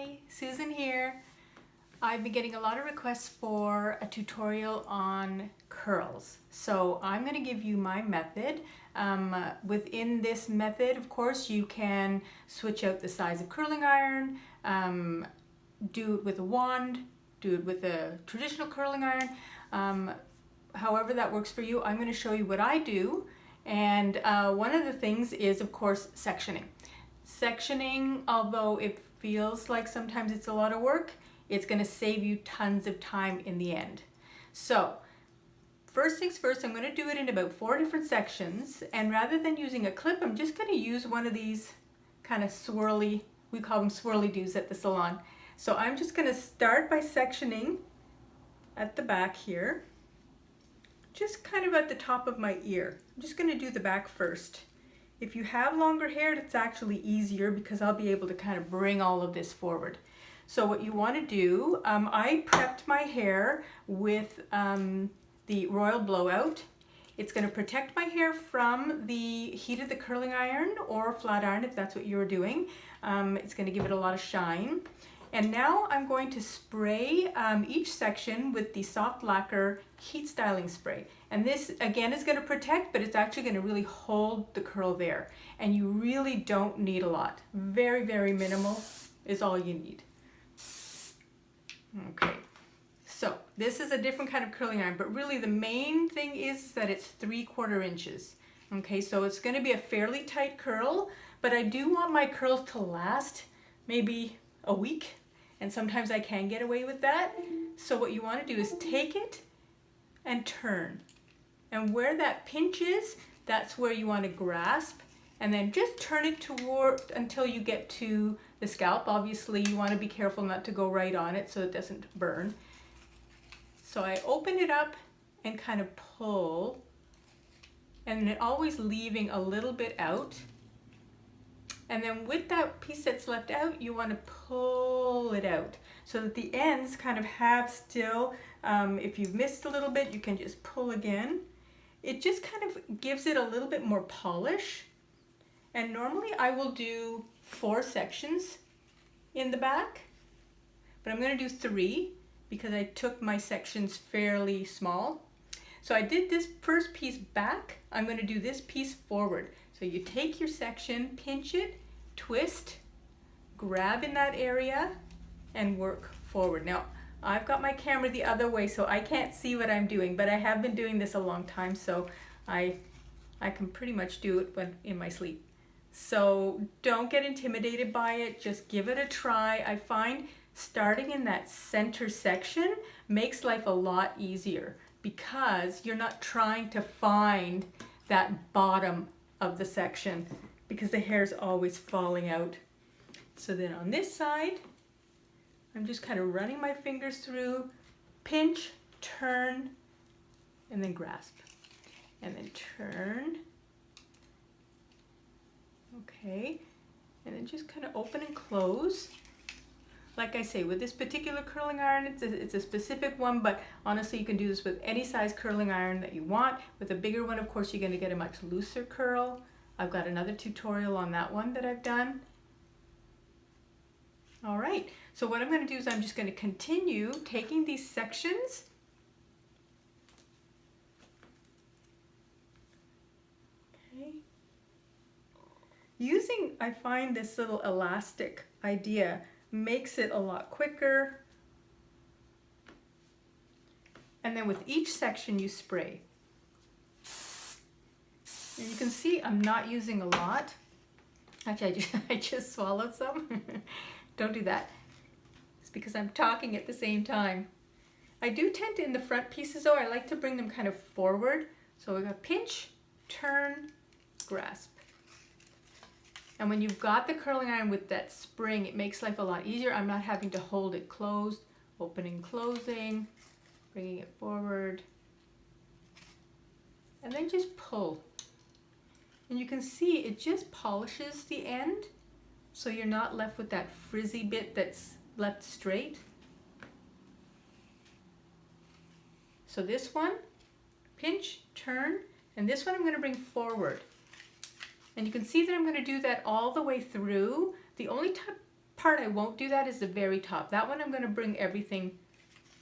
Hi, Susan here. I've been getting a lot of requests for a tutorial on curls. So I'm going to give you my method. Within this method, of course, you can switch out the size of curling iron, do it with a wand, do it with a traditional curling iron. However that works for you, I'm going to show you what I do. And one of the things is, of course, sectioning. Sectioning, although it feels like sometimes it's a lot of work, it's going to save you tons of time in the end. So first things first, I'm going to do it in about 4 different sections, and rather than using a clip, I'm just going to use one of these kind of swirly, we call them swirly doos at the salon. So I'm just going to start by sectioning at the back here, just kind of at the top of my ear. I'm just going to do the back first. If you have longer hair, it's actually easier because I'll be able to kind of bring all of this forward. So what you want to do, I prepped my hair with the Royal Blowout. It's going to protect my hair from the heat of the curling iron or flat iron if that's what you're doing. It's going to give it a lot of shine. And now I'm going to spray each section with the soft lacquer heat styling spray. And this again is going to protect, but it's actually going to really hold the curl there. And you really don't need a lot. Very, very minimal is all you need. Okay, so this is a different kind of curling iron, but really the main thing is that it's 3/4 inches. Okay, so it's going to be a fairly tight curl, but I do want my curls to last maybe a week. And sometimes I can get away with that. So what you want to do is take it and turn. And where that pinch is, that's where you want to grasp. And then just turn it toward until you get to the scalp. Obviously, you want to be careful not to go right on it so it doesn't burn. So I open it up and kind of pull. And then always leaving a little bit out. And then with that piece that's left out, you want to pull it out so that the ends kind of have still, if you've missed a little bit, you can just pull again. It just kind of gives it a little bit more polish. And normally I will do 4 sections in the back, but I'm going to do 3 because I took my sections fairly small. So I did this first piece back. I'm going to do this piece forward. So you take your section, pinch it, twist, grab in that area, and work forward. Now, I've got my camera the other way, so I can't see what I'm doing, but I have been doing this a long time, so I can pretty much do it when in my sleep. So don't get intimidated by it. Just give it a try. I find starting in that center section makes life a lot easier because you're not trying to find that bottom of the section because the hair is always falling out. So then on this side, I'm just kind of running my fingers through, pinch, turn, and then grasp. And then turn. Okay. And then just kind of open and close. Like I say, with this particular curling iron, it's a specific one, but honestly, you can do this with any size curling iron that you want. With a bigger one, of course, you're going to get a much looser curl. I've got another tutorial on that one that I've done. All right, so what I'm going to do is I'm just going to continue taking these sections I find this little elastic idea makes it a lot quicker. And then with each section you spray. And you can see I'm not using a lot. Actually, I just swallowed some. Don't do that. It's because I'm talking at the same time. I do tend to, in the front pieces though, I like to bring them kind of forward. So we got pinch, turn, grasp. And when you've got the curling iron with that spring, it makes life a lot easier. I'm not having to hold it closed, opening, closing, bringing it forward, and then just pull. And you can see it just polishes the end, so you're not left with that frizzy bit that's left straight. So this one, pinch, turn, and this one I'm going to bring forward. And you can see that I'm going to do that all the way through. The only part I won't do that is the very top. That one I'm going to bring everything,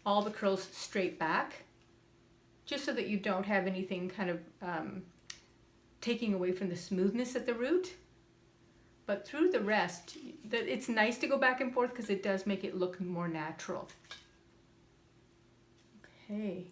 all the curls straight back, just so that you don't have anything kind of taking away from the smoothness at the root. But through the rest, it's nice to go back and forth because it does make it look more natural. Okay.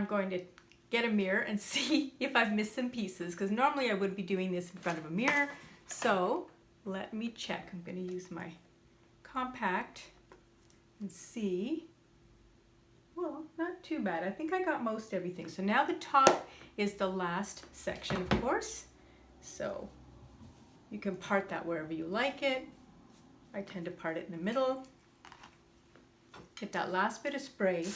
I'm going to get a mirror and see if I've missed some pieces, because normally I would be doing this in front of a mirror. So let me check. I'm going to use my compact and see. Well, not too bad. I think I got most everything. So now the top is the last section, of course. So you can part that wherever you like it. I tend to part it in the middle. Get that last bit of spray.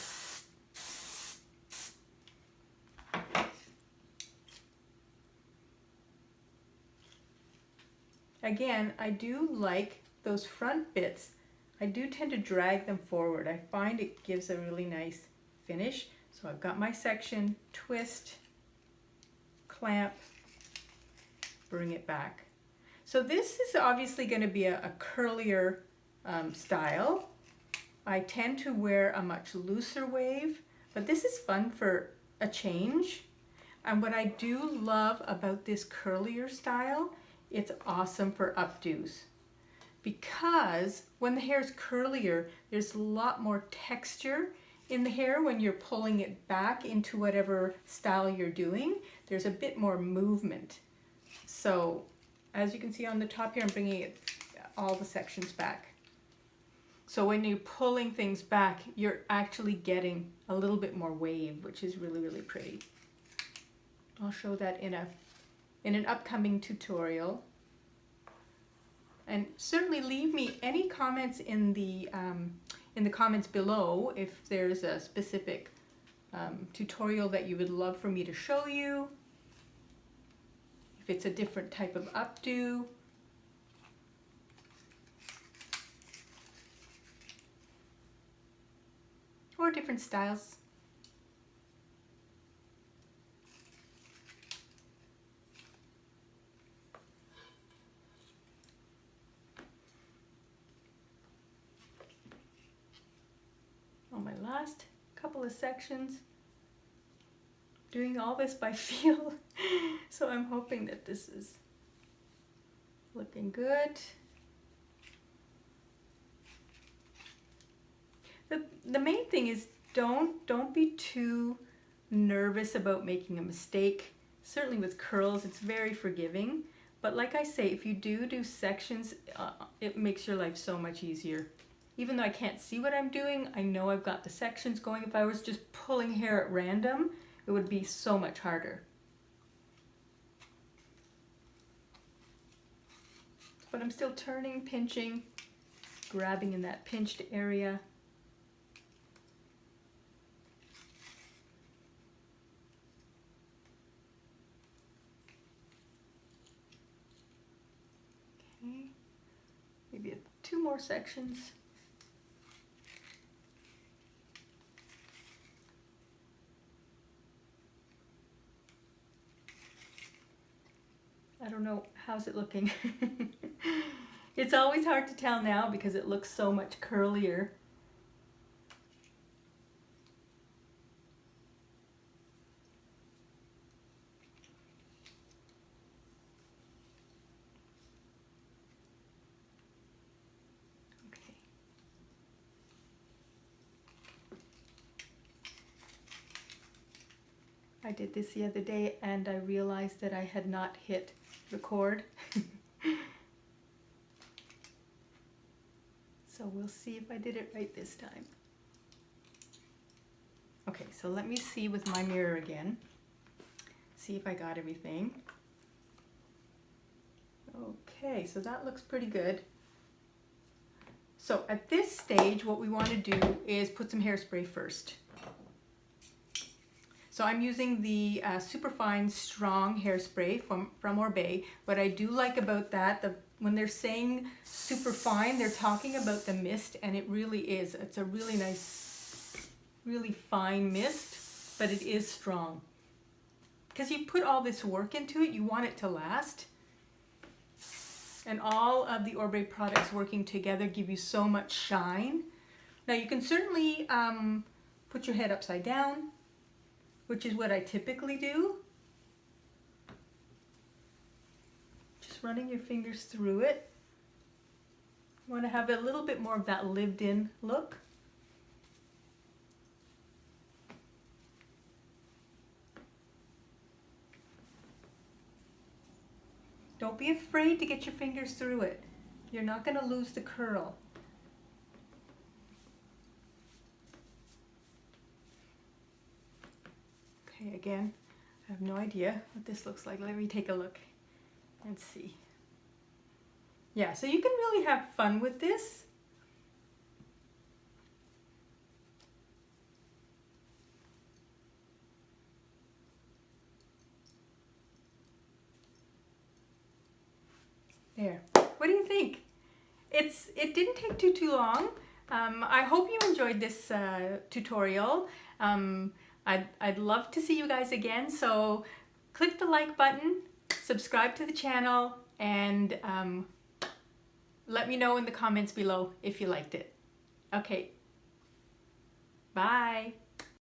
Again, I do like those front bits. I do tend to drag them forward. I find it gives a really nice finish. So I've got my section, twist, clamp, bring it back. So this is obviously going to be a curlier style. I tend to wear a much looser wave, but this is fun for a change. And what I do love about this curlier style, it's awesome for updos. Because when the hair is curlier, there's a lot more texture in the hair when you're pulling it back into whatever style you're doing. There's a bit more movement. So as you can see on the top here, I'm bringing it all the sections back. So when you're pulling things back, you're actually getting a little bit more wave, which is really, really pretty. I'll show that in an upcoming tutorial. And certainly leave me any comments in the comments below if there's a specific tutorial that you would love for me to show you. If it's a different type of updo. Or different styles. On my last couple of sections, doing all this by feel. So I'm hoping that this is looking good. The main thing is don't be too nervous about making a mistake. Certainly with curls, it's very forgiving. But like I say, if you do sections, it makes your life so much easier. Even though I can't see what I'm doing, I know I've got the sections going. If I was just pulling hair at random, it would be so much harder. But I'm still turning, pinching, grabbing in that pinched area. Okay, maybe 2 more sections. I don't know, how's it looking? It's always hard to tell now because it looks so much curlier. Okay. I did this the other day and I realized that I had not hit record. So we'll see if I did it right this time. Okay, so let me see with my mirror again. See if I got everything. Okay, so that looks pretty good. So at this stage, what we want to do is put some hairspray first. So I'm using the Superfine Strong Hairspray from Orbay. What I do like about that, when they're saying superfine, they're talking about the mist, and it really is. It's a really nice, really fine mist, but it is strong. Because you put all this work into it, you want it to last. And all of the Orbay products working together give you so much shine. Now you can certainly put your head upside down, which is what I typically do. Just running your fingers through it. You want to have a little bit more of that lived in look. Don't be afraid to get your fingers through it. You're not going to lose the curl. Okay, again, I have no idea what this looks like. Let me take a look and see. Yeah, so you can really have fun with this. There. What do you think? It didn't take too long. I hope you enjoyed this tutorial. I'd love to see you guys again, so click the like button, subscribe to the channel, and let me know in the comments below if you liked it. Okay, bye.